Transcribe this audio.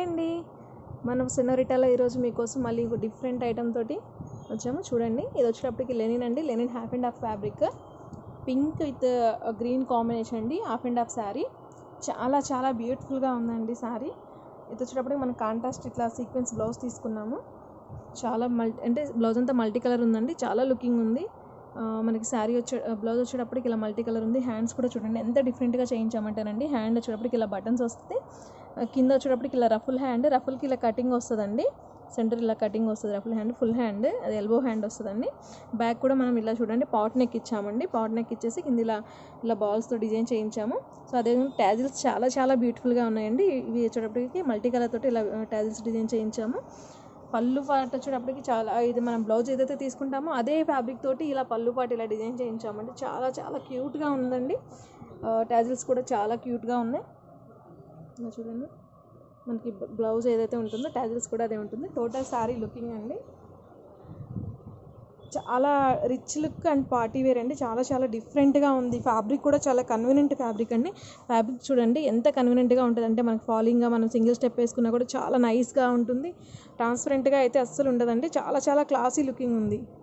అండి. మనం సినోరిటాలో ఈరోజు మీకోసం మళ్ళీ ఇంకో డిఫరెంట్ ఐటమ్ తోటి వచ్చాము. చూడండి, ఇది వచ్చేటప్పటికి లెనిన్ అండి. Linen half and half fabric, pink with green combination అండి. హాఫ్ అండ్ హాఫ్ శారీ చాలా చాలా బ్యూటిఫుల్గా ఉందండి శారీ. ఇది వచ్చేటప్పటికి మనం కాంట్రాస్ట్ ఇట్లా సీక్వెన్స్ బ్లౌజ్ తీసుకున్నాము. చాలా అంటే బ్లౌజ్ అంతా మల్టీ కలర్ ఉందండి, చాలా లుకింగ్ ఉంది. మనకి శారీ బ్లౌజ్ వచ్చేటప్పటికి ఇలా మల్టీ కలర్ ఉంది. హ్యాండ్స్ కూడా చూడండి ఎంత డిఫరెంట్గా చేయించామంటేనండి. హ్యాండ్ వచ్చేటప్పటికి ఇలా బటన్స్ వస్తుంది, కింద వచ్చేటప్పటికి ఇలా రఫుల్ హ్యాండ్, రఫుల్కి ఇలా కటింగ్ వస్తుందండి. సెంటర్ ఇలా కటింగ్ వస్తుంది, రఫుల్ హ్యాండ్, ఫుల్ హ్యాండ్ అది ఎల్బో హ్యాండ్ వస్తుందండి. బ్యాక్ కూడా మనం ఇలా చూడండి పాట్ నెక్ ఇచ్చామండి. పాట్ నెక్ ఇచ్చేసి కింద ఇలా బాల్స్తో డిజైన్ చేయించాము. సో అదేవిధంగా ట్యాజిల్స్ చాలా చాలా బ్యూటిఫుల్గా ఉన్నాయండి. ఇవి వచ్చేటప్పటికి మల్టీ కలర్ తోటి ఇలా ట్యాజిల్స్ డిజైన్ చేయించాము. పళ్ళు పాటు వచ్చేటప్పటికి చాలా, ఇది మనం బ్లౌజ్ ఏదైతే తీసుకుంటామో అదే ఫ్యాబ్రిక్ తోటి ఇలా పళ్ళు పాటు ఇలా డిజైన్ చేయించామండి. చాలా చాలా క్యూట్గా ఉందండి. ట్యాజిల్స్ కూడా చాలా క్యూట్గా ఉన్నాయి. ఇలా చూడండి, మనకి బ్లౌజ్ ఏదైతే ఉంటుందో ట్యాజిల్స్ కూడా అదే ఉంటుంది. టోటల్ శారీ లుకింగ్ అండి చాలా rich look and party wear అండి. చాలా చాలా డిఫరెంట్గా ఉంది. ఫ్యాబ్రిక్ కూడా చాలా కన్వీనియంట్ ఫ్యాబ్రిక్ అండి. ఫ్యాబ్రిక్ చూడండి ఎంత కన్వీనియంట్గా ఉంటుంది అంటే మనకు ఫాలింగ్గా మనం సింగిల్ స్టెప్ వేసుకున్నా కూడా చాలా నైస్గా ఉంటుంది. ట్రాన్స్పరెంట్గా అయితే అస్సలు ఉండదండి. చాలా చాలా క్లాసీ లుకింగ్ ఉంది.